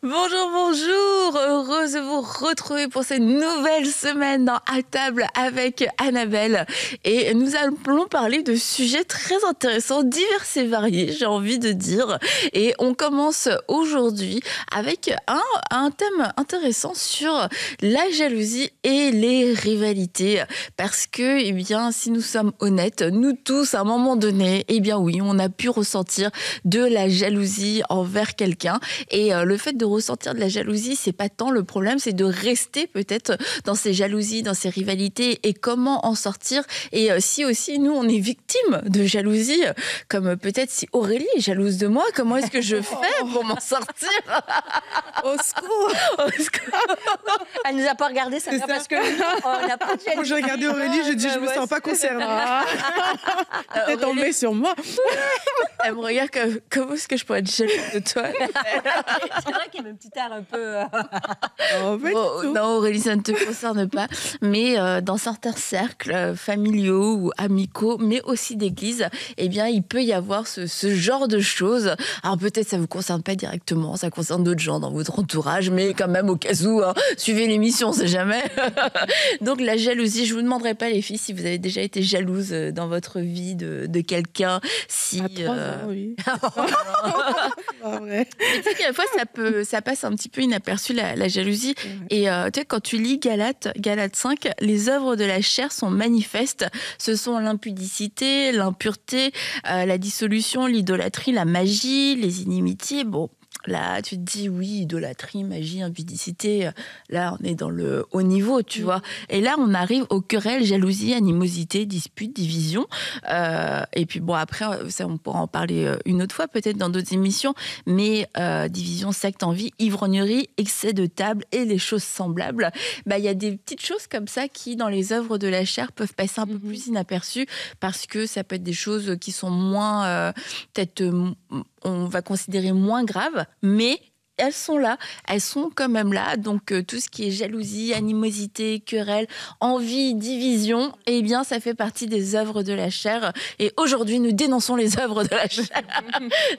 Bonjour, bonjour, heureuse de vous retrouver pour cette nouvelle semaine dans À table avec Annabelle. Et nous allons parler de sujets très intéressants, divers et variés, j'ai envie de dire. Et on commence aujourd'hui avec un thème intéressant sur la jalousie et les rivalités. Parce que, eh bien, si nous sommes honnêtes, nous tous, à un moment donné, eh bien oui, on a pu ressentir de la jalousie envers quelqu'un. Et le fait de ressentir de la jalousie, c'est pas tant le problème, c'est de rester peut-être dans ces jalousies, dans ces rivalités et comment en sortir. Et si aussi nous on est victime de jalousie, comme peut-être si Aurélie est jalouse de moi, comment est-ce que je fais pour m'en sortir? Au secours! Au secours. Elle nous a pas regardé, ça va, parce que on n'a pas de jalousie. Quand j'ai regardé Aurélie, je dis je me sens pas concernée. T'es tombée sur moi. Elle me regarde comme comment est-ce que je pourrais être jalouse de toi? C'est vrai qu'il y avait un petit air un peu... Bon, non, Aurélie, ça ne te concerne pas. Mais dans certains cercles familiaux ou amicaux, mais aussi d'église, eh bien, il peut y avoir ce genre de choses. Alors peut-être ça ne vous concerne pas directement, ça concerne d'autres gens dans votre entourage, mais quand même au cas où, hein, suivez l'émission, on ne sait jamais. Donc la jalousie, je ne vous demanderai pas les filles si vous avez déjà été jalouse dans votre vie de quelqu'un. Si, À 3 ans, oui. Pas vrai. tu sais qu'à la fois, ça passe un petit peu inaperçu, la jalousie. Et tu sais, quand tu lis Galates 5, les œuvres de la chair sont manifestes. Ce sont l'impudicité, l'impureté, la dissolution, l'idolâtrie, la magie, les inimitiés. Bon, là, tu te dis, oui, idolâtrie, magie, impudicité. Là, on est dans le haut niveau, tu vois. Et là, on arrive aux querelles, jalousie, animosité, disputes, divisions. Et puis, bon, après, ça, on pourra en parler une autre fois, peut-être dans d'autres émissions. Mais division, secte, envie, ivrognerie, excès de table et les choses semblables. Bah, il y a des petites choses comme ça qui, dans les œuvres de la chair, peuvent passer un peu plus inaperçues parce que ça peut être des choses qui sont moins, peut-être, on va considérer moins graves, mais elles sont là, elles sont quand même là. Donc tout ce qui est jalousie, animosité, querelle, envie, division, eh bien ça fait partie des œuvres de la chair. Et aujourd'hui, nous dénonçons les œuvres de la chair.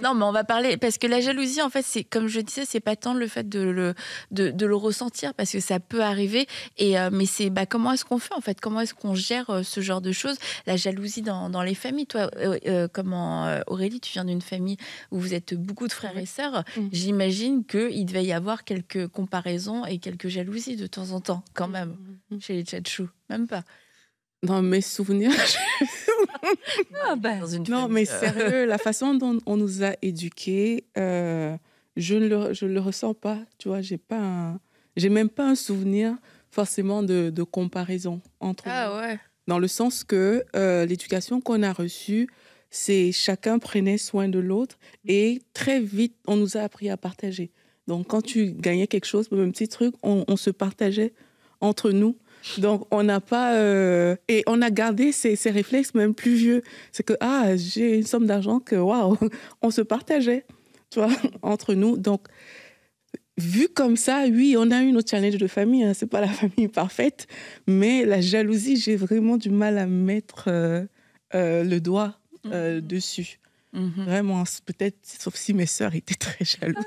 Non, mais on va parler parce que la jalousie, en fait, c'est comme je disais, c'est pas tant le fait de le ressentir parce que ça peut arriver. Et mais c'est comment est-ce qu'on fait en fait? Comment est-ce qu'on gère ce genre de choses? La jalousie dans les familles. Toi, Aurélie, tu viens d'une famille où vous êtes beaucoup de frères et sœurs. J'imagine qu'il devait y avoir quelques comparaisons et quelques jalousies de temps en temps, quand même, chez les Tchatchous. Même pas. Dans mes souvenirs, Dans une non, famille, mais sérieux, la façon dont on nous a éduqués, je ne le ressens pas. Tu vois, j'ai même pas un souvenir forcément de comparaison entre nous. Ah ouais. Dans le sens que l'éducation qu'on a reçue, c'est chacun prenait soin de l'autre et très vite, on nous a appris à partager. Donc, quand tu gagnais quelque chose, même un petit truc, on se partageait entre nous. Donc, on n'a pas... et on a gardé ces réflexes même plus vieux. C'est que, j'ai une somme d'argent que, waouh, on se partageait, tu vois, entre nous. Donc, vu comme ça, oui, on a eu nos challenges de famille. Hein, c'est pas la famille parfaite, mais la jalousie, j'ai vraiment du mal à mettre le doigt dessus. Vraiment, peut-être, sauf si mes sœurs étaient très jalouses.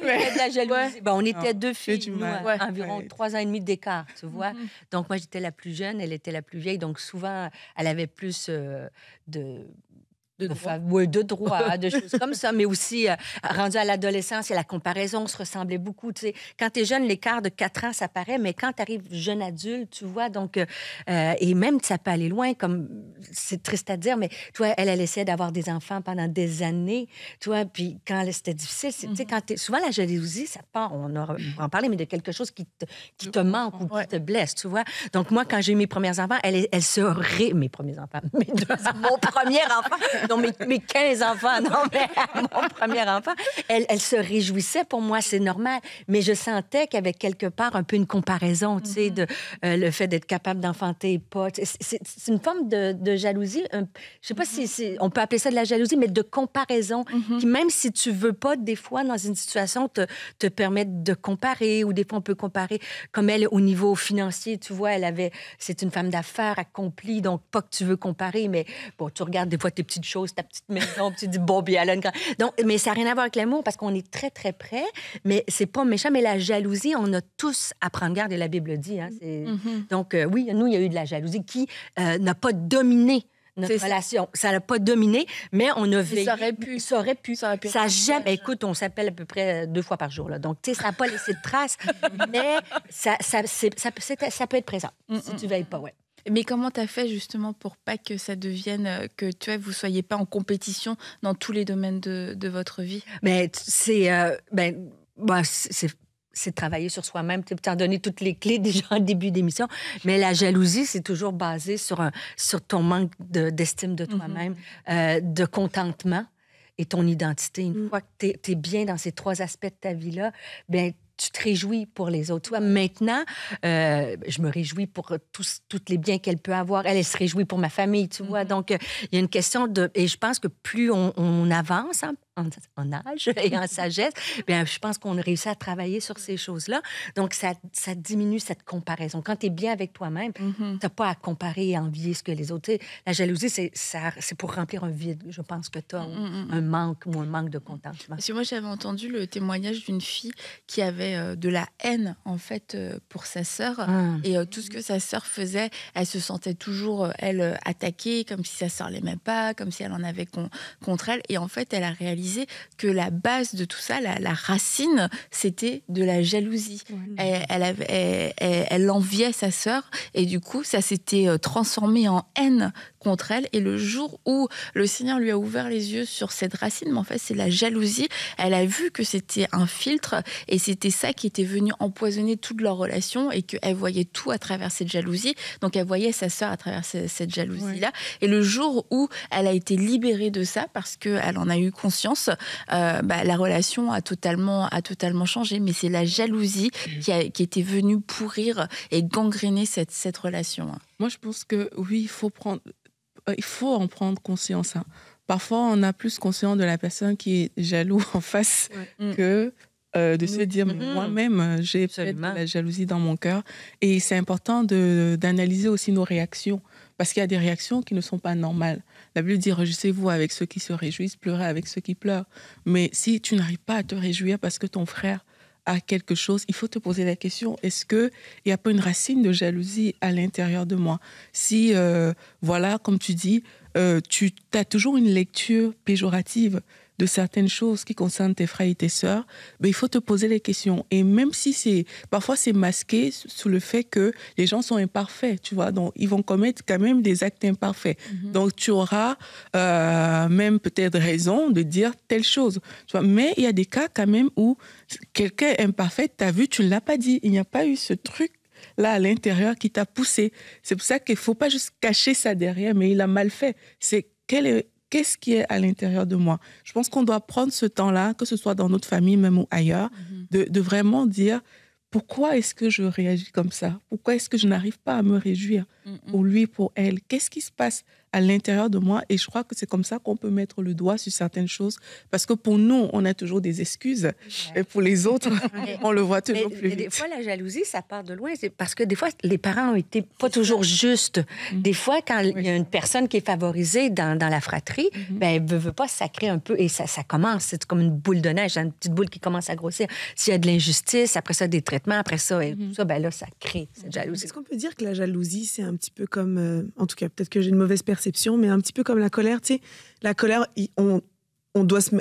Mais de la jalousie. Ouais. On était Non, deux j'ai filles, du nous, mal. environ 3 ans et demi d'écart, tu vois. Donc, moi, j'étais la plus jeune, elle était la plus vieille. Donc, souvent, elle avait plus de droits, de choses comme ça, mais aussi, rendu à l'adolescence, et la comparaison se ressemblait beaucoup. Tu sais, quand tu es jeune, l'écart de 4 ans, ça paraît, mais quand tu arrives jeune adulte, tu vois, donc, et même, ça peut aller loin, comme, c'est triste à dire, mais, tu vois, elle essayait d'avoir des enfants pendant des années, tu vois, puis quand c'était difficile, tu sais, quand souvent, la jalousie, ça part, on va en parler, mais de quelque chose qui te manque ou qui te blesse, tu vois. Donc, moi, quand j'ai eu mes premiers enfants, mes premiers enfants, mon premier enfant, non, mes 15 enfants, non, mais mon premier enfant, elle se réjouissait pour moi, c'est normal. Mais je sentais qu'il y avait quelque part un peu une comparaison, tu sais, de le fait d'être capable d'enfanter pas. C'est une forme de jalousie. Je sais pas si on peut appeler ça de la jalousie, mais de comparaison, qui même si tu veux pas, des fois, dans une situation, te permettre de comparer, ou des fois, on peut comparer, comme elle, au niveau financier, tu vois, c'est une femme d'affaires accomplie, donc pas que tu veux comparer, mais bon, tu regardes des fois tes petites choses chose, ta petite maison, puis tu dis, bon, bien, elle a une grande... Donc, mais ça n'a rien à voir avec l'amour parce qu'on est très, très près, mais c'est pas méchant. Mais la jalousie, on a tous à prendre garde, et la Bible dit. Hein, Donc, oui, nous, il y a eu de la jalousie qui n'a pas dominé notre relation. Ça n'a pas dominé, mais on a veillé. Ça aurait pu. Ça a jamais... Écoute, on s'appelle à peu près 2 fois par jour. Là. Donc, tu sais, ça n'a pas laissé de traces, mais ça peut être présent si tu veilles pas, ouais. Mais comment tu as fait justement pour pas que ça devienne, que tu vois, vous soyez pas en compétition dans tous les domaines de votre vie? Mais c'est de travailler sur soi-même. Tu as donné toutes les clés déjà en début d'émission. Mais la jalousie, c'est toujours basé sur ton manque d'estime de toi-même, de contentement et ton identité. Une fois que tu es bien dans ces 3 aspects de ta vie-là, bien, tu te réjouis pour les autres. Toi, maintenant, je me réjouis pour tous les biens qu'elle peut avoir. Elle se réjouit pour ma famille, tu vois. Donc, il y a une question de... Et je pense que plus on avance en âge et en sagesse, bien, je pense qu'on réussit à travailler sur ces choses-là. Donc, ça diminue cette comparaison. Quand tu es bien avec toi-même, tu n'as pas à comparer et envier ce que les autres... La jalousie, c'est pour remplir un vide. Je pense que tu as un manque de contentement. Parce que moi, j'avais entendu le témoignage d'une fille qui avait de la haine, en fait, pour sa sœur. Et tout ce que sa sœur faisait, elle se sentait toujours, elle, attaquée, comme si sa sœur l'aimait pas, comme si elle en avait contre elle. Et en fait, elle a réalisé que la base de tout ça, la racine, c'était de la jalousie. Elle enviait sa sœur et du coup, ça s'était transformé en haine contre elle. Et le jour où le Seigneur lui a ouvert les yeux sur cette racine, mais en fait, c'est la jalousie, elle a vu que c'était un filtre et c'était ça qui était venu empoisonner toute leur relation et qu'elle voyait tout à travers cette jalousie. Donc, elle voyait sa sœur à travers cette jalousie-là. Et le jour où elle a été libérée de ça, parce qu'elle en a eu conscience, la relation a totalement changé. Mais c'est la jalousie qui était venue pourrir et gangréner cette relation. Moi, je pense que oui, il faut en prendre conscience. Parfois, on a plus conscience de la personne qui est jaloux en face que de se dire, moi-même, j'ai peut-être de la jalousie dans mon cœur. Et c'est important d'analyser aussi nos réactions. Parce qu'il y a des réactions qui ne sont pas normales. La Bible dit, réjouissez-vous avec ceux qui se réjouissent, pleurez avec ceux qui pleurent. Mais si tu n'arrives pas à te réjouir parce que ton frère a quelque chose, il faut te poser la question, est-ce qu'il n'y a pas une racine de jalousie à l'intérieur de moi? Si, comme tu dis, tu as toujours une lecture péjorative de certaines choses qui concernent tes frères et tes sœurs, il faut te poser les questions. Et même si parfois c'est masqué sous le fait que les gens sont imparfaits, tu vois, donc ils vont commettre quand même des actes imparfaits. Donc tu auras même peut-être raison de dire telle chose, tu vois. Mais il y a des cas quand même où quelqu'un est imparfait, tu as vu, tu ne l'as pas dit, il n'y a pas eu ce truc là à l'intérieur qui t'a poussé. C'est pour ça qu'il ne faut pas juste cacher ça derrière, mais il a mal fait. Qu'est-ce qui est à l'intérieur de moi? Je pense qu'on doit prendre ce temps-là, que ce soit dans notre famille même ou ailleurs, de vraiment dire pourquoi est-ce que je réagis comme ça? Pourquoi est-ce que je n'arrive pas à me réjouir pour lui, pour elle? Qu'est-ce qui se passe à l'intérieur de moi? Et je crois que c'est comme ça qu'on peut mettre le doigt sur certaines choses. Parce que pour nous, on a toujours des excuses. Et pour les autres, on le voit toujours plus vite. Des fois, la jalousie, ça part de loin. C'est parce que des fois, les parents ont été pas toujours justes. Des fois, quand il y a une personne qui est favorisée dans la fratrie, elle veut pas, ça crée un peu... Et ça commence, c'est comme une boule de neige, une petite boule qui commence à grossir. S'il y a de l'injustice, après ça, des traitements, après ça, et tout ça, là, ça crée cette jalousie. Est-ce qu'on peut dire que la jalousie, c'est un petit peu comme... en tout cas, peut-être que j'ai une mauvaise perception, mais un petit peu comme la colère, tu sais. La colère,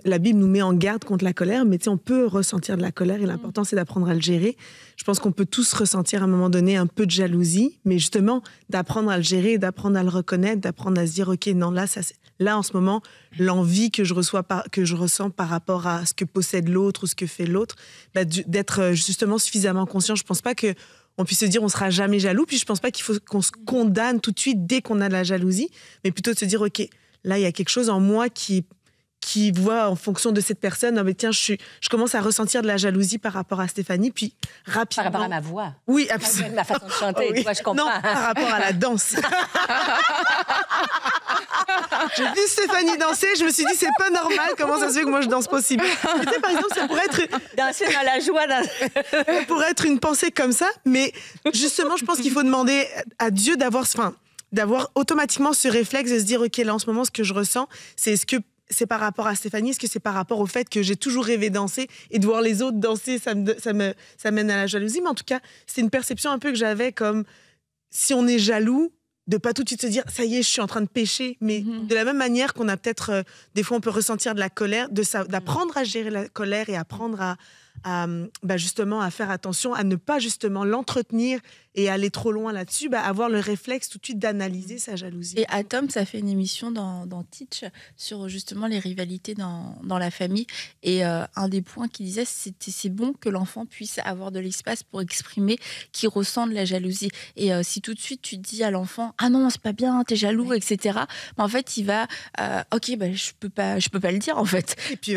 la Bible nous met en garde contre la colère, mais tu sais, on peut ressentir de la colère et l'important, c'est d'apprendre à le gérer. Je pense qu'on peut tous ressentir à un moment donné un peu de jalousie, mais justement, d'apprendre à le gérer, d'apprendre à le reconnaître, d'apprendre à se dire, OK, non, là, en ce moment, l'envie que je ressens par rapport à ce que possède l'autre ou ce que fait l'autre, d'être justement suffisamment conscient. Je pense pas que on puisse se dire on sera jamais jaloux, puis je pense pas qu'il faut qu'on se condamne tout de suite dès qu'on a de la jalousie, mais plutôt de se dire OK, là il y a quelque chose en moi qui voit en fonction de cette personne, mais tiens, je commence à ressentir de la jalousie par rapport à Stéphanie, puis rapidement... Par rapport à ma voix. Oui, absolument. Ma façon de chanter, oui. tu vois, je comprends. Non, par rapport à la danse. J'ai vu Stéphanie danser, je me suis dit, c'est pas normal, comment ça se fait que moi je danse pas aussi bien. Tu sais, par exemple, ça pourrait être... Danser dans la joie. Ça pourrait être une pensée comme ça, mais justement, je pense qu'il faut demander à Dieu d'avoir... d'avoir automatiquement ce réflexe de se dire, OK, là, en ce moment, ce que je ressens, est-ce que c'est par rapport à Stéphanie? Est-ce que c'est par rapport au fait que j'ai toujours rêvé danser et de voir les autres danser, ça mène à la jalousie? Mais en tout cas, c'est une perception un peu que j'avais comme si on est jaloux, de pas tout de suite se dire, ça y est, je suis en train de pécher. Mais de la même manière qu'on a peut-être, des fois, on peut ressentir de la colère, d'apprendre à gérer la colère et apprendre justement à faire attention, à ne pas justement l'entretenir et aller trop loin là-dessus, avoir le réflexe tout de suite d'analyser sa jalousie. Et Atom, ça fait une émission dans Teach sur justement les rivalités dans la famille. Et un des points qu'il disait, c'est bon que l'enfant puisse avoir de l'espace pour exprimer qu'il ressent de la jalousie. Et si tout de suite tu dis à l'enfant, ah non, c'est pas bien, t'es jaloux, etc. En fait, il va, ok, je peux pas le dire en fait. Et puis,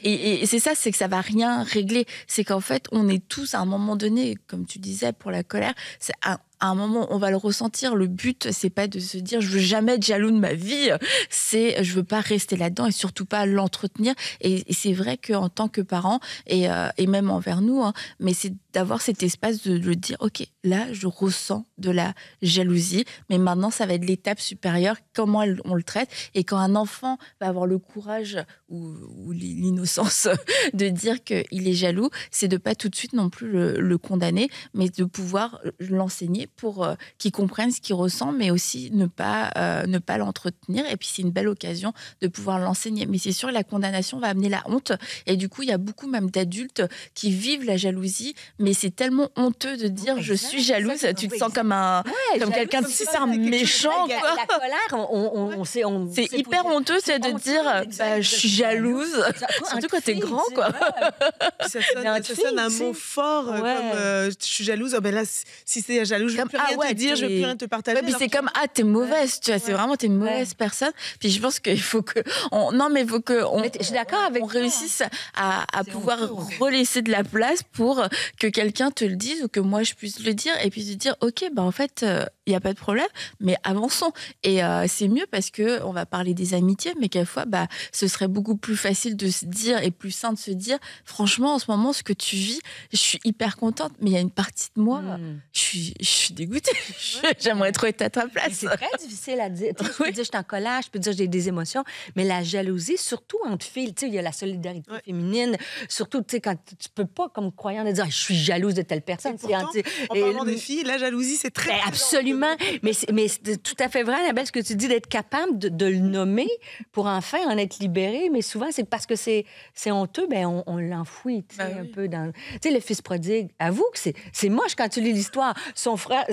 et c'est ça, c'est que ça va rien régler. C'est qu'en fait, on est tous à un moment donné, comme tu disais pour la colère, c'est à un moment, on va le ressentir. Le but, c'est pas de se dire je veux jamais être jaloux de ma vie. C'est je veux pas rester là-dedans et surtout pas l'entretenir. Et c'est vrai qu'en tant que parent et même envers nous, mais c'est d'avoir cet espace de le dire ok, là, je ressens de la jalousie, mais maintenant, ça va être l'étape supérieure. Comment on le traite? Et quand un enfant va avoir le courage ou l'innocence de dire qu'il est jaloux, c'est de pas tout de suite non plus le condamner, mais de pouvoir l'enseigner pour qu'il comprenne ce qu'il ressent, mais aussi ne pas l'entretenir. Et puis, c'est une belle occasion de pouvoir l'enseigner. Mais c'est sûr, la condamnation va amener la honte. Et du coup, il y a beaucoup même d'adultes qui vivent la jalousie, mais c'est tellement honteux de dire je suis jalouse. Tu te sens comme quelqu'un de super méchant. La colère, c'est hyper honteux, c'est de dire je suis jalouse. Surtout quand t'es grand, quoi. Ça sonne un mot fort, comme je suis jalouse. Oh, ben là, si c'est jaloux, je ne veux plus rien te dire, je ne veux plus rien te partager. Ouais, puis c'est comme t'es mauvaise, tu vois, c'est vraiment t'es une mauvaise personne. Puis je pense qu'il faut que je suis d'accord avec on réussisse à pouvoir relaisser de la place pour que quelqu'un te le dise ou que moi je puisse le dire et puis se dire ok, en fait il n'y a pas de problème, mais avançons. Et c'est mieux parce que on va parler des amitiés, mais quelquefois ce serait beaucoup plus facile de se dire et plus sain de se dire franchement en ce moment ce que tu vis, je suis hyper contente, mais il y a une partie de moi, je suis dégoûtée. J'aimerais trop être à ta place. C'est très difficile à dire. Je peux dire je suis en colère, je peux dire j'ai des émotions, mais la jalousie, surtout entre filles, il y a la solidarité féminine, surtout quand tu peux pas comme croyant de dire je suis jalouse de telle personne. Pourtant, en parlant des filles, la jalousie c'est très absolument. Mais c'est tout à fait vrai, Annabelle, ce que tu dis, d'être capable de le nommer pour enfin en être libéré. Mais souvent, c'est parce que c'est honteux, on l'enfouit un peu dans... Tu sais, le fils prodigue, avoue que c'est moche quand tu lis l'histoire. Son frère,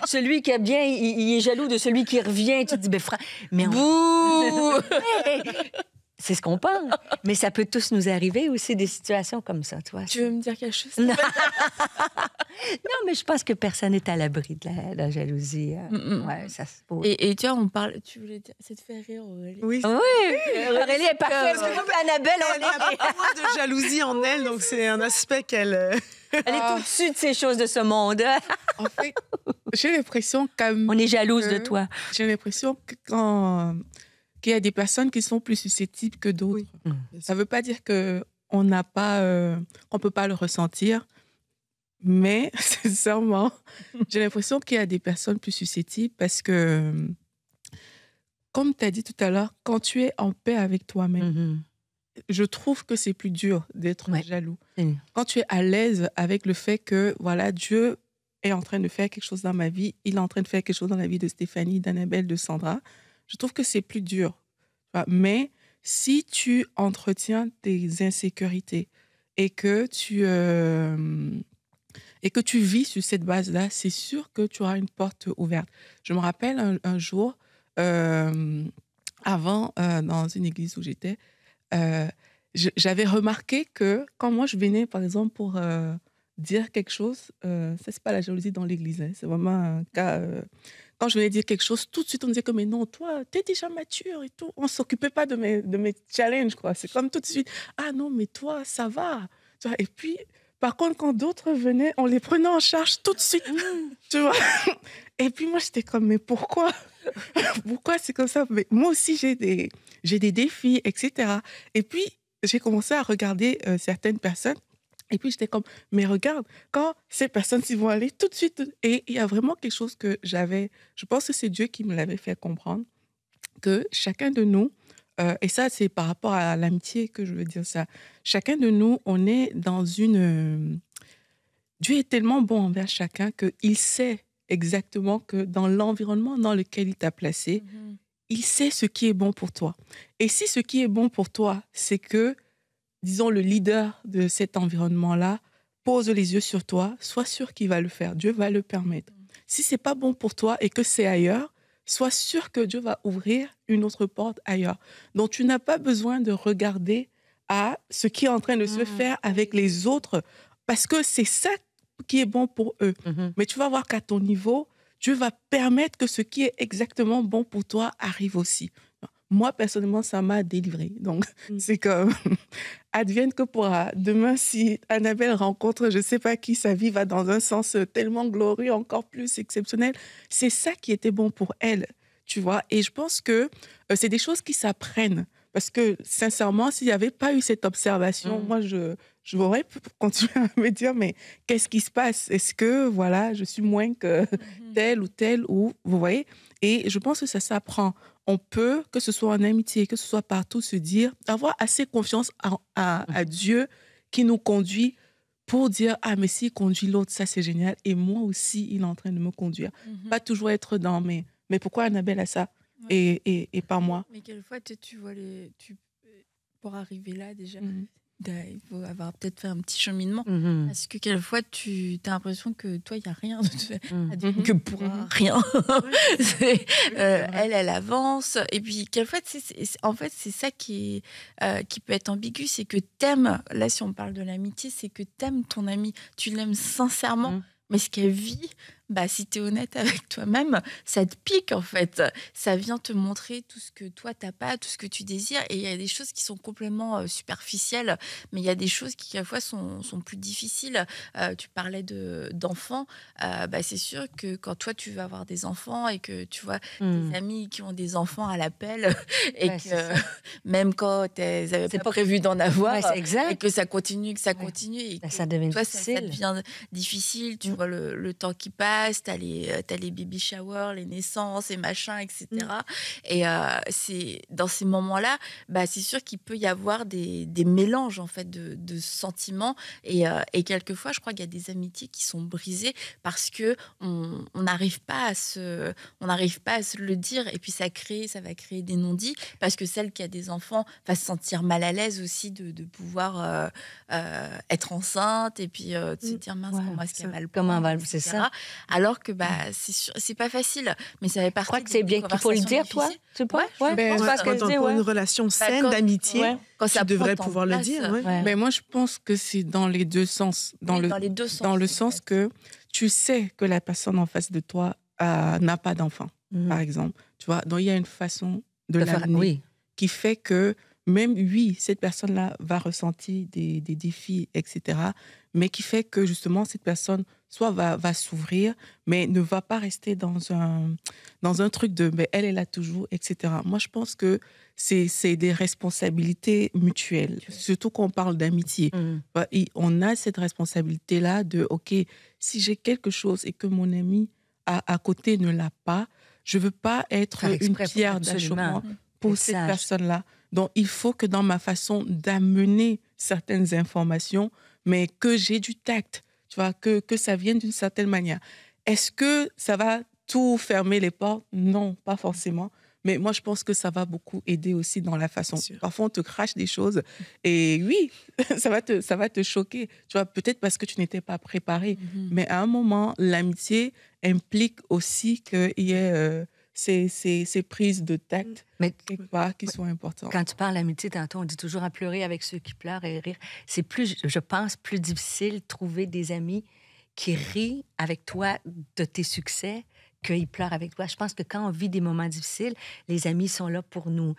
celui qui a bien, il est jaloux de celui qui revient. Tu te dis, frère... Mais Bouh! C'est ce qu'on pense. Mais ça peut tous nous arriver aussi, des situations comme ça, toi. Tu veux me dire quelque chose? Non, mais je pense que personne n'est à l'abri de la jalousie. Ouais, ça se pose. Et tu vois, on parle... Tu voulais dire... Ça te fait rire, Aurélie? Oui. Aurélie est parfaite. Parce que Annabelle, elle a beaucoup de jalousie en elle, donc c'est un aspect qu'elle... Elle est au-dessus de ces choses de ce monde. En fait, j'ai l'impression on est jalouse de toi. J'ai l'impression que qu'il y a des personnes qui sont plus susceptibles que d'autres. Oui. Ça ne veut pas dire qu'on n'a pas, qu'on peut pas le ressentir, mais sincèrement, j'ai l'impression qu'il y a des personnes plus susceptibles parce que, comme tu as dit tout à l'heure, quand tu es en paix avec toi-même, je trouve que c'est plus dur d'être jaloux. Quand tu es à l'aise avec le fait que, voilà, Dieu est en train de faire quelque chose dans ma vie, il est en train de faire quelque chose dans la vie de Stéphanie, d'Annabelle, de Sandra, je trouve que c'est plus dur. Mais si tu entretiens tes insécurités et que tu vis sur cette base-là, c'est sûr que tu auras une porte ouverte. Je me rappelle un jour, avant, dans une église où j'étais, j'avais remarqué que quand moi je venais, par exemple, pour dire quelque chose, ça c'est pas la jalousie dans l'église, c'est vraiment un cas... Quand je venais dire quelque chose, tout de suite, on disait que mais non, toi, t'es déjà mature et tout. On ne s'occupait pas de mes challenges, quoi. C'est comme tout de suite, ah non, mais toi, ça va. Tu vois, et puis, par contre, quand d'autres venaient, on les prenait en charge tout de suite. Tu vois. Et puis, moi, j'étais comme, mais pourquoi? Pourquoi c'est comme ça? Mais moi aussi, j'ai des défis, etc. Et puis, j'ai commencé à regarder certaines personnes Et puis, j'étais comme, mais regarde, quand ces personnes s'y vont aller tout de suite, et il y a vraiment quelque chose que je pense que c'est Dieu qui me l'avait fait comprendre, que chacun de nous, et ça, c'est par rapport à l'amitié que je veux dire ça, chacun de nous, on est dans Dieu est tellement bon envers chacun qu'il sait exactement que dans l'environnement dans lequel il t'a placé, il sait ce qui est bon pour toi. Et si ce qui est bon pour toi, c'est que, disons, le leader de cet environnement-là pose les yeux sur toi, sois sûr qu'il va le faire. Dieu va le permettre. Si c'est pas bon pour toi et que c'est ailleurs, sois sûr que Dieu va ouvrir une autre porte ailleurs. Donc, tu n'as pas besoin de regarder à ce qui est en train de se faire avec les autres, parce que c'est ça qui est bon pour eux. Mais tu vas voir qu'à ton niveau, Dieu va permettre que ce qui est exactement bon pour toi arrive aussi. Moi, personnellement, ça m'a délivrée. Donc, c'est comme, advienne que pourra. Demain, si Annabelle rencontre, je ne sais pas qui, sa vie va dans un sens tellement glorieux, encore plus exceptionnel. C'est ça qui était bon pour elle, tu vois. Et je pense que c'est des choses qui s'apprennent. Parce que, sincèrement, s'il n'y avait pas eu cette observation, moi, je m'aurais continué à me dire, mais qu'est-ce qui se passe? Est-ce que, voilà, je suis moins que tel ou tel, ou, vous voyez? Et je pense que ça s'apprend. On peut, que ce soit en amitié, que ce soit partout, se dire, avoir assez confiance à Dieu qui nous conduit pour dire, ah, mais s'il conduit l'autre, ça c'est génial. Et moi aussi, il est en train de me conduire. Pas toujours être dans, mais pourquoi Annabelle a ça et pas moi? Mais quelquefois, tu vois, pour arriver là, déjà, il faut avoir peut-être fait un petit cheminement. Parce que quelquefois, tu as l'impression que toi, il n'y a rien de fait. Que pourra rien. Elle avance. Et puis, quelquefois, en fait, c'est ça qui peut être ambigu. C'est que t'aimes, là, si on parle de l'amitié, c'est que t'aimes ton ami. Tu l'aimes sincèrement. Mais ce qu'elle vit, si tu es honnête avec toi-même, ça te pique en fait. Ça vient te montrer tout ce que toi, tu n'as pas, tout ce que tu désires. Et il y a des choses qui sont complètement superficielles, mais il y a des choses qui, quelquefois, sont plus difficiles. Tu parlais d'enfants. C'est sûr que quand toi, tu vas avoir des enfants et que tu vois des amis qui ont des enfants à l'appel et que même quand elles n'avaient pas prévu d'en avoir, et que ça continue, et que ça devient toi, difficile. Ça devient difficile. Tu vois le temps qui passe, t'as les baby showers, les naissances et machin, etc. Et c'est dans ces moments-là, c'est sûr qu'il peut y avoir des mélanges en fait de sentiments et quelquefois, je crois qu'il y a des amitiés qui sont brisées parce que on n'arrive pas à se le dire et puis ça va créer des non-dits parce que celle qui a des enfants va se sentir mal à l'aise aussi de pouvoir être enceinte et puis se dire mince, comment est-ce qu'elle va le prendre, comment va, etc. c'est ça. Alors que c'est pas facile, mais ça fait partie. Je crois que c'est bien qu'il faut le dire, toi. Tu penses? Pour une relation saine d'amitié, quand tu devrais pouvoir le dire. Mais moi, je pense que c'est dans les deux sens. Dans le sens que tu sais que la personne en face de toi n'a pas d'enfant, par exemple. Tu vois, donc il y a une façon de l'amener qui fait que même, oui, cette personne-là va ressentir des défis, etc., mais qui fait que, justement, cette personne soit va s'ouvrir, mais ne va pas rester dans un truc de « elle est là toujours », etc. Moi, je pense que c'est des responsabilités mutuelles, surtout quand on parle d'amitié. On a cette responsabilité-là de « OK, si j'ai quelque chose et que mon ami à côté ne l'a pas, je ne veux pas être une pierre d'achoppement pour cette personne-là. » Donc, il faut que dans ma façon d'amener certaines informations, mais que j'ai du tact, tu vois, que ça vienne d'une certaine manière. Est-ce que ça va tout fermer les portes? Non, pas forcément. Mais moi, je pense que ça va beaucoup aider aussi dans la façon. Parfois, on te crache des choses et oui, ça va te choquer. Tu vois, peut-être parce que tu n'étais pas préparé. Mais à un moment, l'amitié implique aussi qu'il y ait ces prises de tact quelque part qui sont importantes. Quand tu parles d'amitié, tantôt, on dit toujours à pleurer avec ceux qui pleurent et rire. C'est plus, je pense, plus difficile de trouver des amis qui rient avec toi de tes succès qu'ils pleurent avec toi. Je pense que quand on vit des moments difficiles, les amis sont là pour nous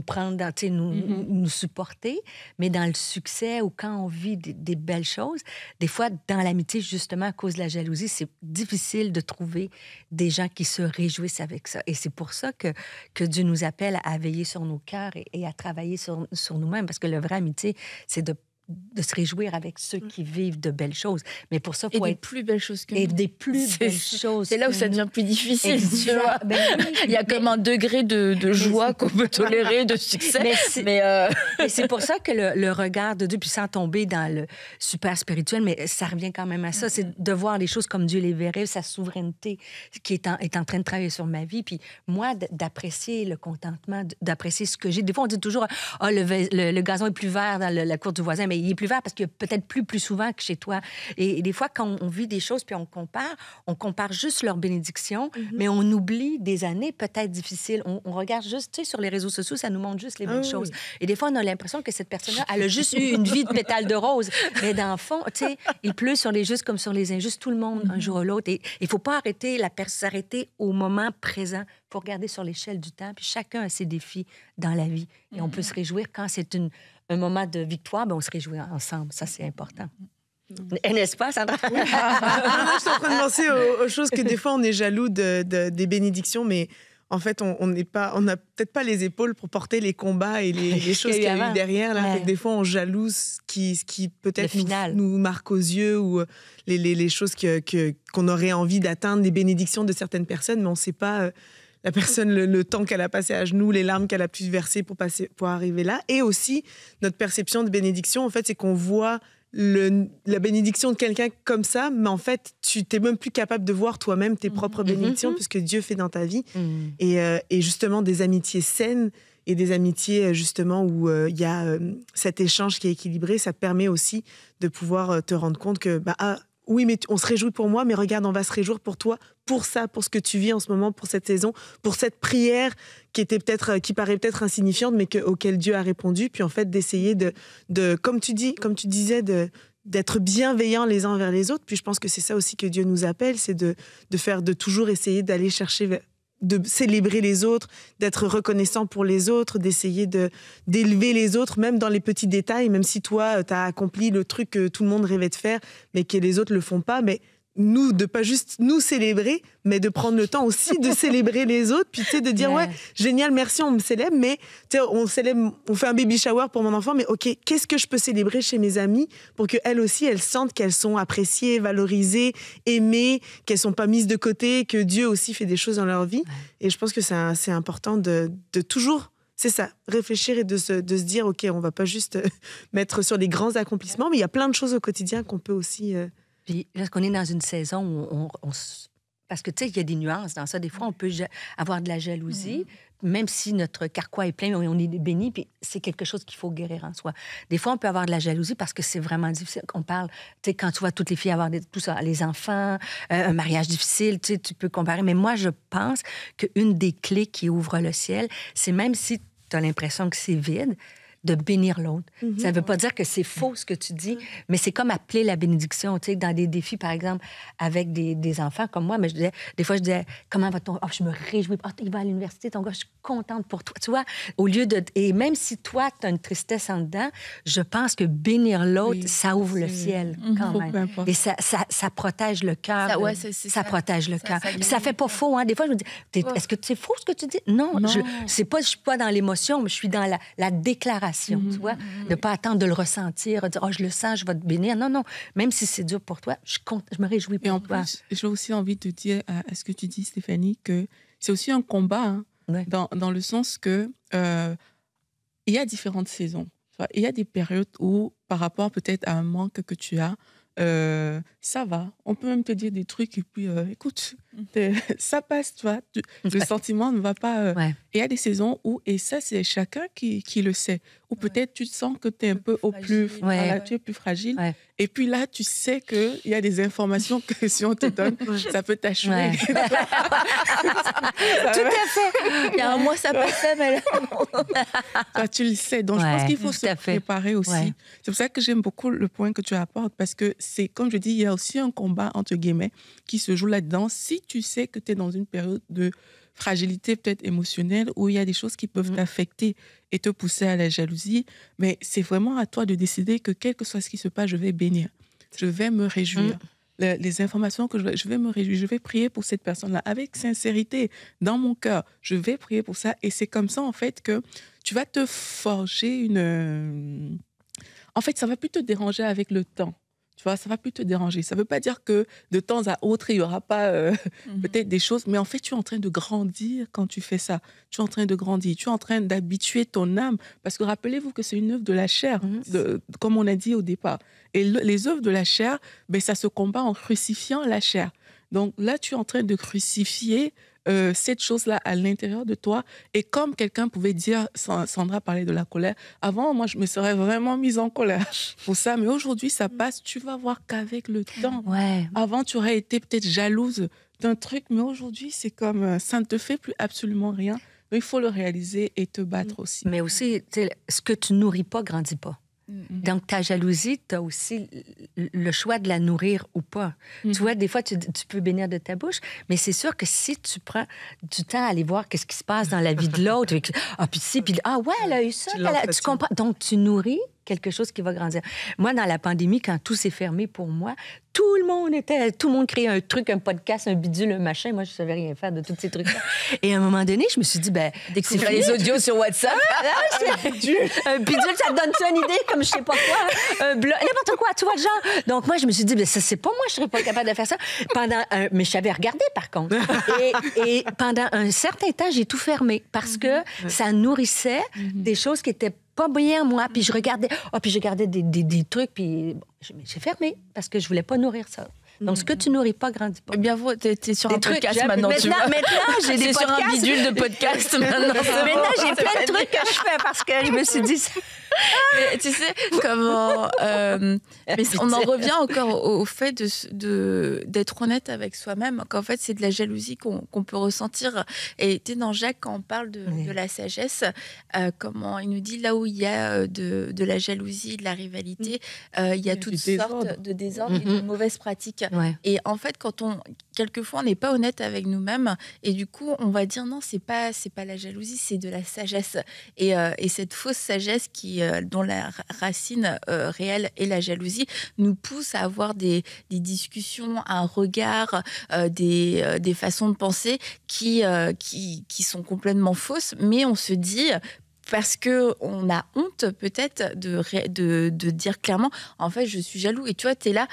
prendre, nous supporter. Mais dans le succès ou quand on vit des belles choses, des fois, dans l'amitié, justement, à cause de la jalousie, c'est difficile de trouver des gens qui se réjouissent avec ça. Et c'est pour ça que Dieu nous appelle à veiller sur nos cœurs et à travailler sur nous-mêmes. Parce que la vraie amitié, c'est de de se réjouir avec ceux qui vivent de belles choses. Mais pour ça, il Et faut des être... plus belles choses que Et nous. des plus belles choses. C'est là où ça devient plus difficile, tu vois. Ben oui. Il y a comme un degré de joie qu'on peut tolérer, de succès. Mais Et c'est pour ça que le regard de Dieu, puis sans tomber dans le super spirituel, mais ça revient quand même à ça, c'est de voir les choses comme Dieu les verrait, sa souveraineté qui est en train de travailler sur ma vie. Puis moi, d'apprécier le contentement, d'apprécier ce que j'ai. Des fois, on dit toujours, le gazon est plus vert dans la cour du voisin, mais il est plus vert parce qu'il y a peut-être plus souvent que chez toi. Et des fois, quand on vit des choses, puis on compare juste leurs bénédictions, mais on oublie des années peut-être difficiles. On regarde juste, tu sais, sur les réseaux sociaux, ça nous montre juste les belles choses. Et des fois, on a l'impression que cette personne-là, elle a juste eu une vie de pétale de rose. Mais dans le fond, tu sais, il pleut sur les justes comme sur les injustes, tout le monde, un jour ou l'autre. Et il ne faut pas s'arrêter au moment présent. Il faut regarder sur l'échelle du temps. Puis chacun a ses défis dans la vie. Et on peut se réjouir quand c'est un moment de victoire, ben on se réjouit ensemble. Ça, c'est important. Et n'est-ce pas, Sandra? Je suis en train de penser aux choses que des fois, on est jaloux des bénédictions, mais en fait, on n'a peut-être pas les épaules pour porter les combats et les choses qu'il y a eu derrière. Là. Fait que des fois, on jalouse ce qui peut-être nous marque aux yeux ou les choses qu'on aurait envie d'atteindre, les bénédictions de certaines personnes, mais on ne sait pas la personne, le temps qu'elle a passé à genoux, les larmes qu'elle a pu verser pour arriver là. Et aussi, notre perception de bénédiction, en fait, c'est qu'on voit la bénédiction de quelqu'un comme ça, mais en fait, tu n'es même plus capable de voir toi-même tes propres bénédictions, puisque Dieu fait dans ta vie. Et justement, des amitiés saines et des amitiés, justement, où il y a cet échange qui est équilibré, ça te permet aussi de pouvoir te rendre compte que, oui, mais on se réjouit pour moi, mais regarde, on va se réjouir pour toi, pour ça, pour ce que tu vis en ce moment, pour cette saison, pour cette prière qui paraît peut-être insignifiante, mais auquel Dieu a répondu. Puis en fait, d'essayer comme tu disais, d'être bienveillants les uns envers les autres. Puis je pense que c'est ça aussi que Dieu nous appelle, c'est de toujours essayer d'aller chercher de célébrer les autres, d'être reconnaissant pour les autres, d'essayer d'élever les autres, même dans les petits détails, même si toi, tu as accompli le truc que tout le monde rêvait de faire, mais que les autres le font pas, mais nous, de pas juste nous célébrer, mais de prendre le temps aussi de célébrer les autres, puis tu sais, de dire, ouais, génial, merci, on me célèbre, mais tu sais, on fait un baby shower pour mon enfant, mais OK, qu'est-ce que je peux célébrer chez mes amies pour qu'elles aussi, elles sentent qu'elles sont appréciées, valorisées, aimées, qu'elles sont pas mises de côté, que Dieu aussi fait des choses dans leur vie. Et je pense que c'est important de toujours... C'est ça, réfléchir et de se dire, OK, on va pas juste mettre sur les grands accomplissements, mais il y a plein de choses au quotidien qu'on peut aussi... Puis lorsqu'on est dans une saison où parce que, tu sais, il y a des nuances dans ça. Des fois, on peut avoir de la jalousie, même si notre carquois est plein, on est béni, puis c'est quelque chose qu'il faut guérir en soi. Des fois, on peut avoir de la jalousie parce que c'est vraiment difficile. On parle, tu sais, quand tu vois toutes les filles avoir tout ça, les enfants, un mariage difficile, tu sais, tu peux comparer. Mais moi, je pense qu'une des clés qui ouvre le ciel, c'est même si tu as l'impression que c'est vide, de bénir l'autre. Ça ne veut pas dire que c'est faux ce que tu dis, mais c'est comme appeler la bénédiction. Tu sais, dans des défis, par exemple, avec des enfants comme moi, mais des fois, je disais, comment va ton... Oh, je me réjouis. Oh, il va à l'université, ton gars, je suis contente pour toi. Tu vois, au lieu de... Et même si toi, tu as une tristesse en dedans, je pense que bénir l'autre, ça ouvre le ciel quand même. Et ça protège le cœur. Ça protège le cœur. Ça fait pas faux, hein. Des fois, je me dis, est-ce que c'est faux ce que tu dis? Non. Je suis pas dans l'émotion, mais je suis dans la déclaration. Tu vois, de ne pas attendre de le ressentir, dire, je le sens, je vais te bénir. Non, même si c'est dur pour toi, je me réjouis pour toi. Plus, j'ai aussi envie de dire à ce que tu dis, Stéphanie, que c'est aussi un combat, dans le sens que il y a différentes saisons. Il y a des périodes où, par rapport peut-être à un manque que tu as, ça va. On peut même te dire des trucs et puis, écoute, ça passe, tu vois. Le sentiment ne va pas... Et il y a des saisons où, et ça, c'est chacun qui le sait, où peut-être tu te sens que tu es un peu tu es plus fragile. Et puis là, tu sais qu'il y a des informations que si on te donne, ça peut t'achever. Tout à fait. Il y a un mois, ça passait, mais là... tu le sais. Donc, je pense qu'il faut se préparer aussi. C'est pour ça que j'aime beaucoup le point que tu apportes, parce que c'est, comme je dis, il y a aussi un combat, entre guillemets, qui se joue là-dedans. Si tu sais que tu es dans une période de fragilité peut-être émotionnelle, où il y a des choses qui peuvent t'affecter et te pousser à la jalousie, mais c'est vraiment à toi de décider que quel que soit ce qui se passe, je vais bénir, je vais me réjouir. Les informations que je vais me réjouir, je vais prier pour cette personne-là avec sincérité dans mon cœur, je vais prier pour ça, et c'est comme ça en fait que tu vas te forger en fait, ça va plus te déranger avec le temps. Tu vois, ça va plus te déranger. Ça veut pas dire que de temps à autre, il y aura pas peut-être des choses, mais en fait, tu es en train de grandir quand tu fais ça. Tu es en train de grandir. Tu es en train d'habituer ton âme. Parce que rappelez-vous que c'est une œuvre de la chair, comme on a dit au départ. Et les œuvres de la chair, ben, ça se combat en crucifiant la chair. Donc là, tu es en train de crucifier cette chose-là à l'intérieur de toi. Et comme quelqu'un pouvait dire, Sandra parlait de la colère, avant, moi, je me serais vraiment mise en colère pour ça. Mais aujourd'hui, ça passe. Tu vas voir qu'avec le temps, avant, tu aurais été peut-être jalouse d'un truc, mais aujourd'hui, c'est comme ça ne te fait plus absolument rien. Mais il faut le réaliser et te battre aussi. Mais aussi, ce que tu nourris pas, grandit pas. Donc, ta jalousie, tu as aussi le choix de la nourrir ou pas. Tu vois, des fois, tu peux bénir de ta bouche, mais c'est sûr que si tu prends du temps à aller voir qu'est-ce qui se passe dans la vie de l'autre, elle a eu ça, tu comprends. Donc, tu nourris quelque chose qui va grandir. Moi, dans la pandémie, quand tout s'est fermé pour moi, tout le monde créait un truc, un podcast, un bidule, un machin. Moi, je savais rien faire de tous ces trucs-là. Et à un moment donné, je me suis dit, découvrir les audios sur WhatsApp. Un bidule, ça te donne-tu une idée, comme je sais pas quoi, un blog, n'importe quoi, tu vois le genre. Donc, moi, je me suis dit, ça, c'est pas moi, je serais pas capable de faire ça. Mais je savais regarder, par contre. Et pendant un certain temps, j'ai tout fermé parce que ça nourrissait des choses qui étaient pas bien, moi. Puis je regardais, des trucs, puis j'ai fermé parce que je voulais pas nourrir ça. Donc, ce que tu nourris pas, grandit pas. Eh bien, t'es sur un podcast maintenant, tu vois. Maintenant, j'ai des podcasts. sur un bidule de podcast maintenant. Maintenant, j'ai plein de trucs que je fais parce que je me suis dit... Mais, tu sais, comment... mais on en revient encore au fait d'être honnête avec soi-même, qu'en fait, c'est de la jalousie qu'on peut ressentir. Et tu sais, dans Jacques, quand on parle de la sagesse, comment il nous dit, là où il y a de la jalousie, de la rivalité, il y a toutes sortes de désordres et de mauvaises pratiques. Ouais. Et en fait, quelquefois, on n'est pas honnête avec nous-mêmes, et du coup, on va dire non, c'est pas la jalousie, c'est de la sagesse. Et cette fausse sagesse dont la racine réelle est la jalousie nous pousse à avoir des discussions, un regard, des façons de penser qui sont complètement fausses, mais on se dit... Parce qu'on a honte peut-être de dire clairement, en fait, je suis jaloux. Et tu vois, tu es là,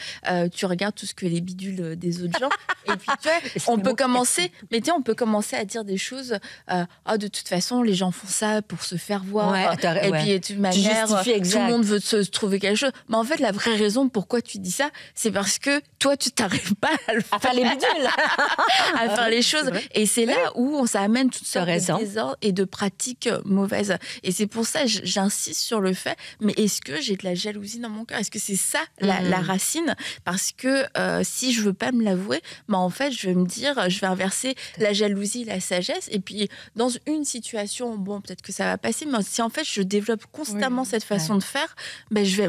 tu regardes tout ce que les bidules des autres gens. Et puis, tu vois, on peut commencer à dire des choses. De toute façon, les gens font ça pour se faire voir. Puis, de toute manière, tout le monde veut se trouver quelque chose. Mais en fait, la vraie raison pourquoi tu dis ça, c'est parce que toi, tu t'arrives pas à faire les bidules, à faire les choses. Et c'est là où ça amène toutes sortes de désordres et de pratiques mauvaises. Et c'est pour ça que j'insiste sur le fait, mais est-ce que j'ai de la jalousie dans mon cœur? Est-ce que c'est ça la racine? Parce que si je veux pas me l'avouer, en fait, je vais me dire, je vais inverser la jalousie, la sagesse. Et puis, dans une situation, peut-être que ça va passer, mais si en fait, je développe constamment cette façon de faire,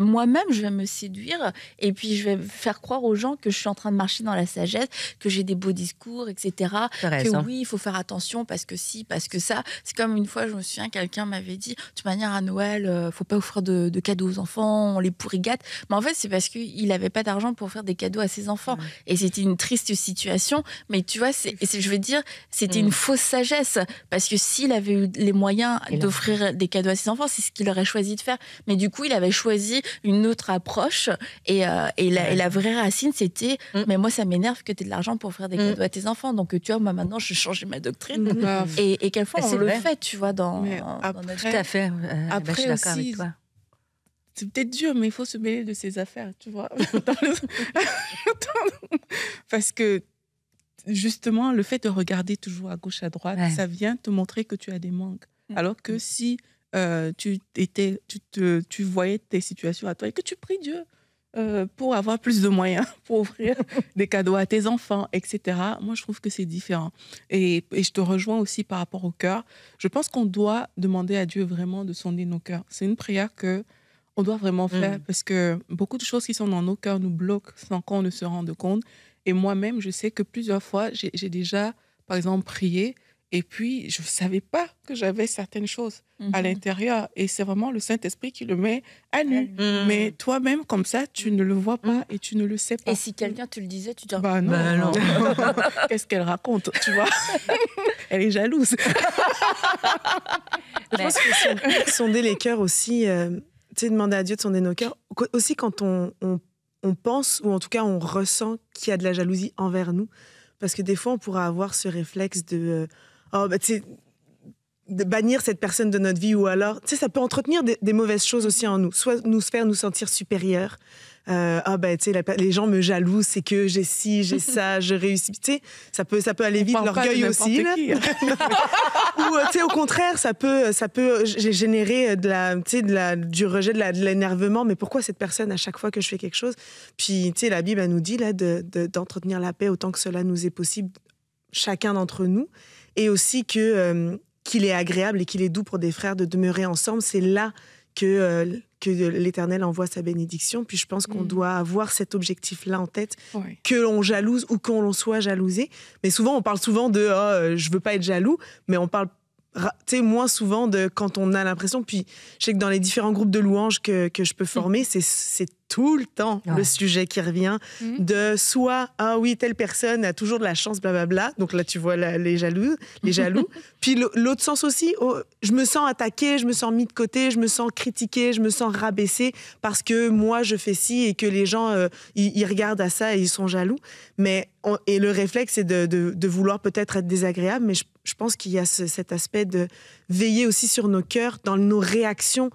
moi-même, je vais me séduire. Et puis, je vais faire croire aux gens que je suis en train de marcher dans la sagesse, que j'ai des beaux discours, etc. Que oui, il faut faire attention parce que si, parce que ça. C'est comme une fois, je me souviens, quelqu'un m'avait dit, de toute manière, à Noël, faut pas offrir de cadeaux aux enfants, on les pourrit gâte. Mais en fait, c'est parce qu'il avait pas d'argent pour offrir des cadeaux à ses enfants. Et c'était une triste situation. Mais tu vois, je veux dire, c'était une fausse sagesse. Parce que s'il avait eu les moyens d'offrir des cadeaux à ses enfants, c'est ce qu'il aurait choisi de faire. Mais du coup, il avait choisi une autre approche. Et la vraie racine, c'était, mais moi, ça m'énerve que tu aies de l'argent pour offrir des cadeaux à tes enfants. Donc, tu vois, moi, maintenant, je change ma doctrine. Et quelquefois, on le fait, tu vois, dans notre... Tout à fait. Après je suis d'accord aussi, avec toi. C'est peut-être dur, mais il faut se mêler de ses affaires, tu vois. Parce que, justement, le fait de regarder toujours à gauche, à droite, ça vient te montrer que tu as des manques. Alors que si tu voyais tes situations à toi et que tu pries Dieu pour avoir plus de moyens, pour offrir des cadeaux à tes enfants, etc. Moi, je trouve que c'est différent. Et je te rejoins aussi par rapport au cœur. Je pense qu'on doit demander à Dieu vraiment de sonder nos cœurs. C'est une prière qu'on doit vraiment faire parce que beaucoup de choses qui sont dans nos cœurs nous bloquent sans qu'on ne se rende compte. Et moi-même, je sais que plusieurs fois, j'ai déjà, par exemple, prié et puis je ne savais pas que j'avais certaines choses à l'intérieur. Et c'est vraiment le Saint-Esprit qui le met à nu. Mais toi-même, comme ça, tu ne le vois pas et tu ne le sais pas. Et si quelqu'un te le disait, tu dirais... non. Qu'est-ce qu'elle raconte, tu vois? Elle est jalouse. Je pense que sonder les cœurs aussi... demander à Dieu de sonder nos cœurs. Aussi quand on pense, ou en tout cas on ressent qu'il y a de la jalousie envers nous. Parce que des fois, on pourra avoir ce réflexe de bannir cette personne de notre vie, ou alors, ça peut entretenir des mauvaises choses aussi en nous. Soit nous faire nous sentir supérieurs. Les gens me jalousent, c'est que j'ai ci, j'ai ça, je réussis. Ça peut aller vite, l'orgueil aussi. Là. Ou au contraire, ça peut générer du rejet, de l'énervement. Mais pourquoi cette personne, à chaque fois que je fais quelque chose? Puis, la Bible, elle nous dit là, d'entretenir la paix autant que cela nous est possible, chacun d'entre nous. Et aussi qu'il est agréable et qu'il est doux pour des frères de demeurer ensemble. C'est là que l'Éternel envoie sa bénédiction. Puis je pense qu'on doit avoir cet objectif-là en tête, que l'on jalouse ou qu'on soit jalousé. Mais souvent, on parle souvent de « je veux pas être jaloux », mais on parle moins souvent de quand on a l'impression. Puis je sais que dans les différents groupes de louanges que je peux former, c'est tout le temps le sujet qui revient de soit « ah oui, telle personne a toujours de la chance, blablabla ». Donc là, tu vois les jaloux. Puis l'autre sens aussi, je me sens attaquée, je me sens mis de côté, je me sens critiquée, je me sens rabaissée parce que moi, je fais ci et que les gens, ils regardent à ça et ils sont jaloux. Et le réflexe, c'est de vouloir peut-être être désagréable, mais je pense qu'il y a cet aspect de veiller aussi sur nos cœurs, dans nos réactions,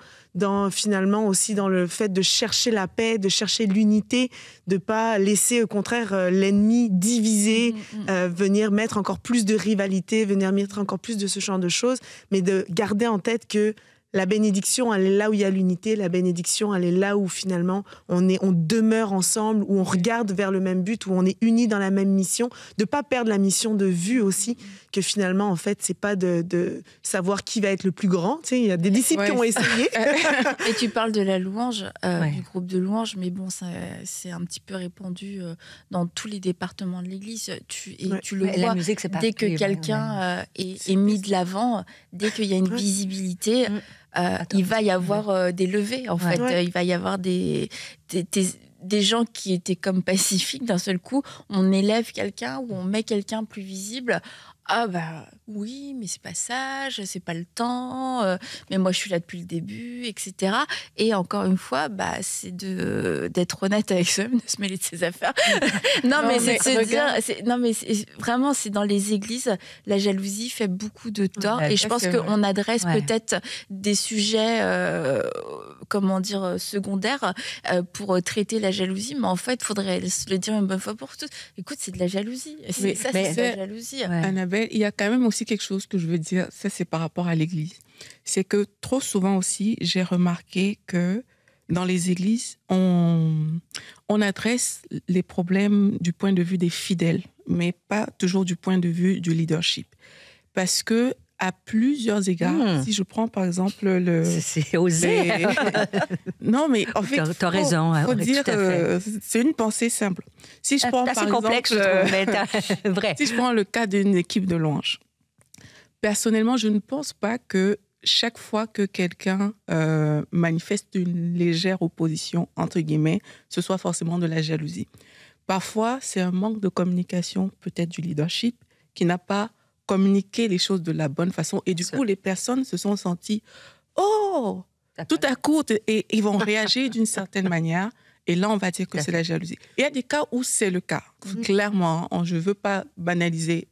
finalement aussi dans le fait de chercher la paix, de chercher l'unité, de pas laisser au contraire l'ennemi diviser, venir mettre encore plus de rivalité, venir mettre encore plus de ce genre de choses, mais de garder en tête que la bénédiction, elle est là où il y a l'unité. La bénédiction, elle est là où finalement on demeure ensemble, où on regarde vers le même but, où on est unis dans la même mission. De pas perdre la mission de vue aussi, que finalement, en fait, c'est pas de savoir qui va être le plus grand. Tu sais, il y a des disciples qui ont essayé. Et tu parles de la louange, du groupe de louange, mais bon, c'est un petit peu répandu dans tous les départements de l'Église. Tu le vois, musique, dès que quelqu'un est mis de l'avant, dès qu'il y a une visibilité... il va y avoir des levées, en fait. Il va y avoir des gens qui étaient comme pacifiques. D'un seul coup, on élève quelqu'un ou on met quelqu'un plus visible. Ah bah oui, mais c'est pas sage, c'est pas le temps, mais moi je suis là depuis le début, etc. Et encore une fois, c'est d'être honnête avec soi-même, de se mêler de ses affaires. Vraiment, c'est dans les églises, la jalousie fait beaucoup de tort. Et je pense qu'on adresse peut-être des sujets, secondaires pour traiter la jalousie, mais en fait, il faudrait le dire une bonne fois pour toutes. Écoute, c'est de la jalousie. C'est de la jalousie. Annabelle, il y a quand même aussi quelque chose que je veux dire, ça c'est par rapport à l'Église. C'est que trop souvent aussi, j'ai remarqué que dans les églises, on adresse les problèmes du point de vue des fidèles, mais pas toujours du point de vue du leadership. Parce que à plusieurs égards, si je prends par exemple C'est osé. Non, mais en fait, t'as raison. Faut dire, c'est une pensée simple. Si je prends par exemple, complexe, je trouve, vrai. Si je prends le cas d'une équipe de louange, personnellement, je ne pense pas que chaque fois que quelqu'un manifeste une légère opposition, entre guillemets, ce soit forcément de la jalousie. Parfois, c'est un manque de communication, peut-être du leadership, qui n'a pas communiquer les choses de la bonne façon. Et du coup, les personnes se sont senties « Oh !» Tout à coup, et ils vont réagir d'une certaine manière. Et là, on va dire que c'est la jalousie. Il y a des cas où c'est le cas. Clairement, je ne veux pas banaliser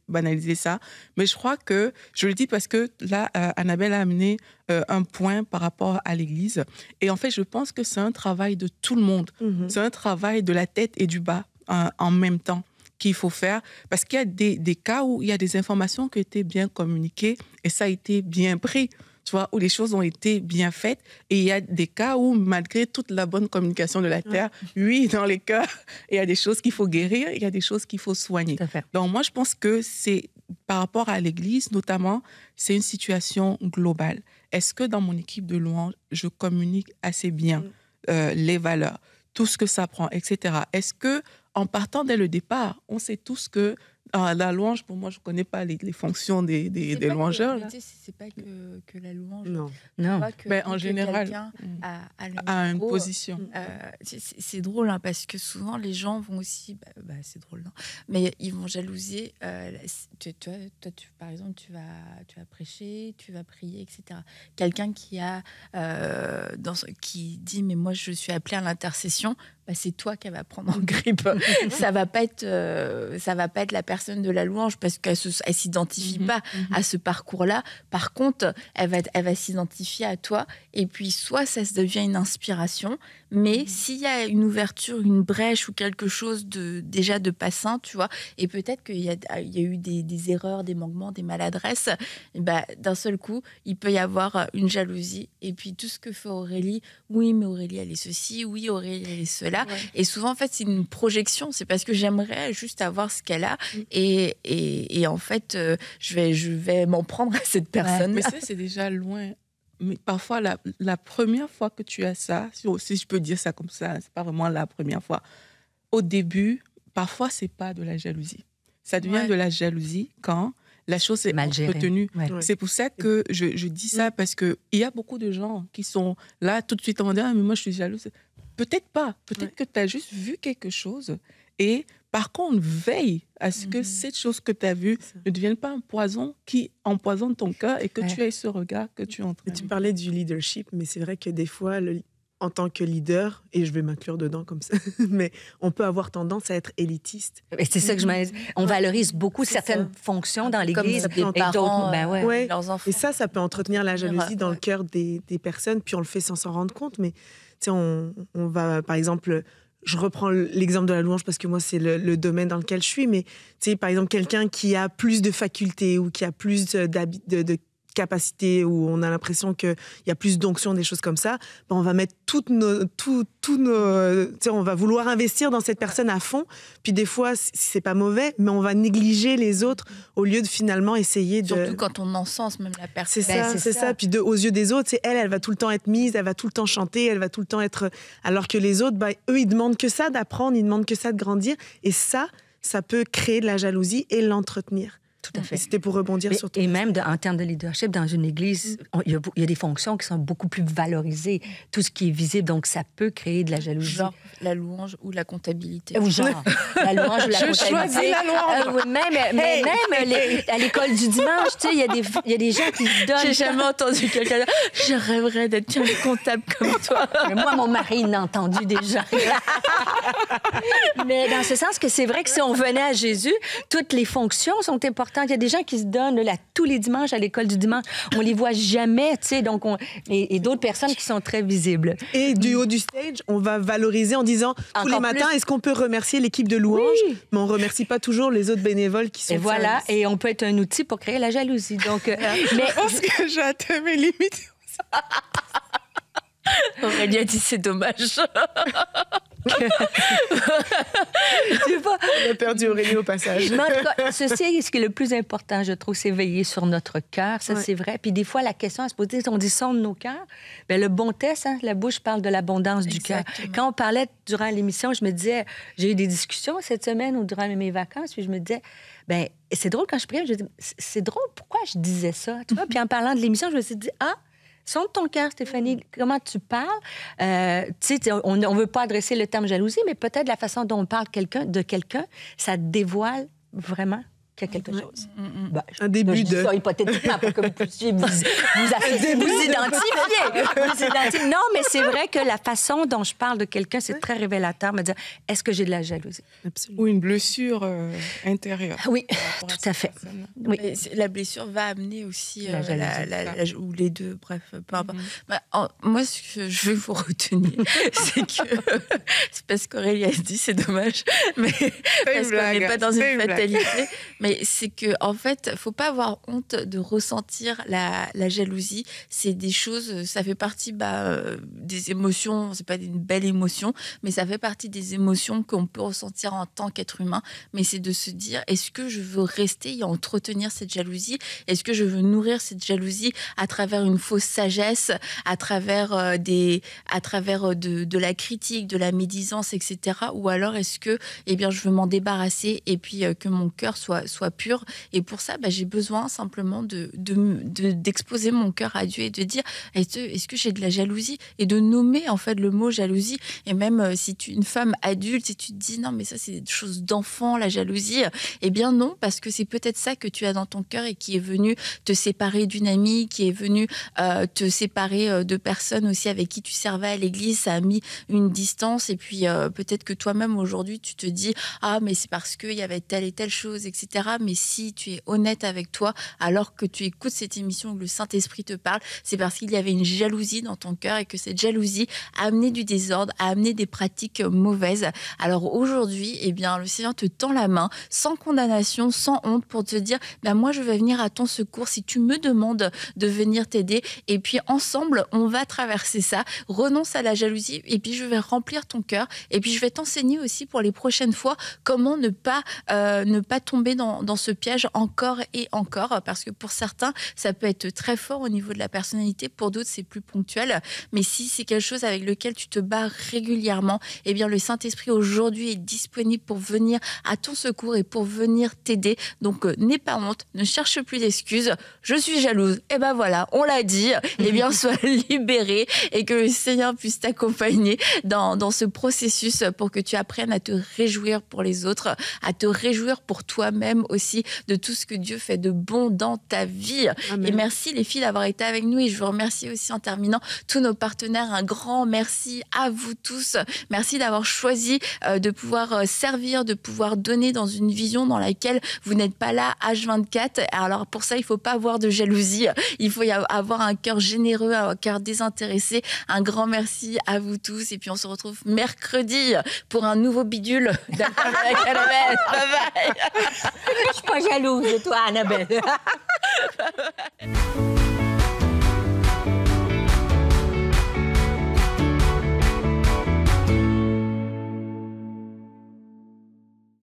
ça. Mais je crois que, je le dis parce que là, Annabelle a amené un point par rapport à l'Église. Et en fait, je pense que c'est un travail de tout le monde. C'est un travail de la tête et du bas en même temps qu'il faut faire, parce qu'il y a des cas où il y a des informations qui ont été bien communiquées et ça a été bien pris, tu vois, où les choses ont été bien faites. Et il y a des cas où, malgré toute la bonne communication de la Terre, oui, dans les cœurs, il y a des choses qu'il faut guérir, il y a des choses qu'il faut soigner. Donc moi, je pense que c'est, par rapport à l'Église notamment, c'est une situation globale. Est-ce que dans mon équipe de louange, je communique assez bien les valeurs, tout ce que ça prend, etc. Est-ce que en partant dès le départ, on sait tous que la louange, pour moi, je ne connais pas les fonctions des louangeurs. C'est pas que la louange. Non. En général, à une position. C'est drôle hein, parce que souvent les gens vont aussi, c'est drôle, non mais ils vont jalouser. Toi, par exemple, tu vas prêcher, tu vas prier, etc. Quelqu'un qui dit mais moi je suis appelé à l'intercession. C'est toi qui va prendre en grippe. Ça va pas être la personne de la louange parce qu'elle s'identifie pas à ce parcours-là. Par contre, elle va s'identifier à toi. Et puis, soit ça devient une inspiration, mais s'il y a une ouverture, une brèche ou quelque chose déjà de pas sain, tu vois, et peut-être qu'il y a eu des erreurs, des manquements, des maladresses, d'un seul coup, il peut y avoir une jalousie. Et puis, tout ce que fait Aurélie, oui, mais Aurélie, elle est ceci, oui, Aurélie, elle est cela. Ouais. Et souvent, en fait, c'est une projection. C'est parce que j'aimerais juste avoir ce qu'elle a. Et en fait, je vais m'en prendre à cette personne. Mais ça, c'est déjà loin. Mais parfois, la première fois que tu as ça, si je peux dire ça comme ça, c'est pas vraiment la première fois. Au début, parfois, c'est pas de la jalousie. Ça devient de la jalousie quand la chose est mal entretenue. C'est pour ça que je dis ça, parce qu'il y a beaucoup de gens qui sont là tout de suite en disant « mais moi, je suis jalouse ». Peut-être pas. Peut-être que tu as juste vu quelque chose et par contre, veille à ce que cette chose que tu as vue ne devienne pas un poison qui empoisonne ton cœur et que tu aies ce regard que tu entraînes. Tu parlais du leadership, mais c'est vrai que des fois, en tant que leader, et je vais m'inclure dedans comme ça, mais on peut avoir tendance à être élitiste. Et c'est ça que je m'en dis. On valorise beaucoup certaines fonctions dans l'Église et d'autres. Leurs enfants. Et ça peut entretenir la jalousie dans le cœur des personnes, puis on le fait sans s'en rendre compte, mais on va, par exemple, je reprends l'exemple de la louange parce que moi, c'est le domaine dans lequel je suis, mais par exemple, quelqu'un qui a plus de facultés ou qui a plus de capacité, où on a l'impression qu'il y a plus d'onction, des choses comme ça, on va mettre on va vouloir investir dans cette personne à fond, puis des fois, c'est pas mauvais, mais on va négliger les autres au lieu de finalement essayer de... Surtout quand on encense même la personne. C'est ça. Puis aux yeux des autres, elle va tout le temps être mise, elle va tout le temps chanter, elle va tout le temps être... Alors que les autres, eux, ils demandent que ça d'apprendre, ils demandent que ça de grandir, et ça peut créer de la jalousie et l'entretenir. Tout à fait. C'était pour rebondir sur tout. Et même en termes de leadership, dans une église, il y a des fonctions qui sont beaucoup plus valorisées. Tout ce qui est visible, donc ça peut créer de la jalousie. Genre la louange ou la comptabilité. Ou genre la louange ou la comptabilité. Je choisis la louange. Même à l'école du dimanche, il y a des gens qui se donnent... J'ai jamais entendu quelqu'un dire « Je rêverais d'être un comptable comme toi. » Mais moi, mon mari, il l'a entendu déjà. Mais dans ce sens que c'est vrai que si on venait à Jésus, toutes les fonctions sont importantes. Il y a des gens qui se donnent là, tous les dimanches à l'école du dimanche. On les voit jamais, tu sais. Donc et d'autres personnes qui sont très visibles. Et du haut du stage, on va valoriser en disant tous les matins, est-ce qu'on peut remercier l'équipe de louange? Oui. Mais on remercie pas toujours les autres bénévoles qui sont... Et voilà, et on peut être un outil pour créer la jalousie. Donc, mais je pense que j'ai atteint mes limites. Aurélie a dit c'est dommage. Tu vois, on a perdu Aurélie au passage. Mais en tout cas, ceci, ce qui est le plus important, je trouve, c'est veiller sur notre cœur. Ça, c'est vrai. Puis des fois, la question à se poser, on dit sonde nos cœurs. Bien, le bon test, la bouche parle de l'abondance du cœur. Quand on parlait durant l'émission, je me disais, j'ai eu des discussions cette semaine ou durant mes vacances, puis je me disais, bien, c'est drôle quand je priais, je dis, c'est drôle, pourquoi je disais ça? Tu vois? Puis en parlant de l'émission, je me suis dit, sonde ton cœur, Stéphanie, comment tu parles. On ne veut pas adresser le terme jalousie, mais peut-être la façon dont on parle de quelqu'un, ça dévoile vraiment qu'il y a quelque chose. Un début de... Ça hypothétiquement, pour que vous puissiez vous identifier. Non, mais c'est vrai que la façon dont je parle de quelqu'un, c'est très révélateur. Me dire, est-ce que j'ai de la jalousie? Absolument. Ou une blessure intérieure. Oui, tout à fait. Oui. La blessure va amener aussi la jalousie, ou les deux, bref, peu importe. Moi, ce que je veux vous retenir, c'est que c'est parce qu'Aurélie a dit, c'est dommage, mais parce qu'on n'est pas dans une fatalité. Mais Mais c'est que, en fait, faut pas avoir honte de ressentir la jalousie. C'est des choses, ça fait partie des émotions. C'est pas une belle émotion, mais ça fait partie des émotions qu'on peut ressentir en tant qu'être humain. Mais c'est de se dire, est-ce que je veux rester et entretenir cette jalousie? Est-ce que je veux nourrir cette jalousie à travers une fausse sagesse, à travers de la critique, de la médisance, etc. Ou alors est-ce que, je veux m'en débarrasser et puis que mon cœur soit pur. Et pour ça, j'ai besoin simplement d'exposer mon cœur à Dieu et de dire, est-ce que j'ai de la jalousie? Et de nommer en fait le mot jalousie. Et même si tu es une femme adulte, si tu te dis, non mais ça c'est des choses d'enfant, la jalousie, non, parce que c'est peut-être ça que tu as dans ton cœur et qui est venu te séparer d'une amie, qui est venu te séparer de personnes aussi avec qui tu servais à l'église. Ça a mis une distance et puis peut-être que toi-même aujourd'hui tu te dis, ah mais c'est parce qu'il y avait telle et telle chose, etc. Mais si tu es honnête avec toi, alors que tu écoutes cette émission où le Saint-Esprit te parle, c'est parce qu'il y avait une jalousie dans ton cœur et que cette jalousie a amené du désordre, a amené des pratiques mauvaises. Alors aujourd'hui, le Seigneur te tend la main, sans condamnation, sans honte, pour te dire, moi je vais venir à ton secours si tu me demandes de venir t'aider. Et puis ensemble, on va traverser ça. Renonce à la jalousie et puis je vais remplir ton cœur. Et puis je vais t'enseigner aussi pour les prochaines fois comment ne pas tomber dans ce piège encore et encore. Parce que pour certains, ça peut être très fort au niveau de la personnalité. Pour d'autres, c'est plus ponctuel. Mais si c'est quelque chose avec lequel tu te bats régulièrement, le Saint-Esprit aujourd'hui est disponible pour venir à ton secours et pour venir t'aider. Donc, n'aie pas honte, ne cherche plus d'excuses. Je suis jalouse. Et voilà, on l'a dit. Sois libéré et que le Seigneur puisse t'accompagner dans ce processus pour que tu apprennes à te réjouir pour les autres, à te réjouir pour toi-même aussi de tout ce que Dieu fait de bon dans ta vie. Amen. Et merci les filles d'avoir été avec nous et je vous remercie aussi en terminant tous nos partenaires. Un grand merci à vous tous. Merci d'avoir choisi de pouvoir servir, de pouvoir donner dans une vision dans laquelle vous n'êtes pas là H24. Alors pour ça, il ne faut pas avoir de jalousie. Il faut avoir un cœur généreux, un cœur désintéressé. Un grand merci à vous tous. Et puis on se retrouve mercredi pour un nouveau bidule avec Annabelle. Bye bye. Je suis pas jalouse de toi, Annabelle.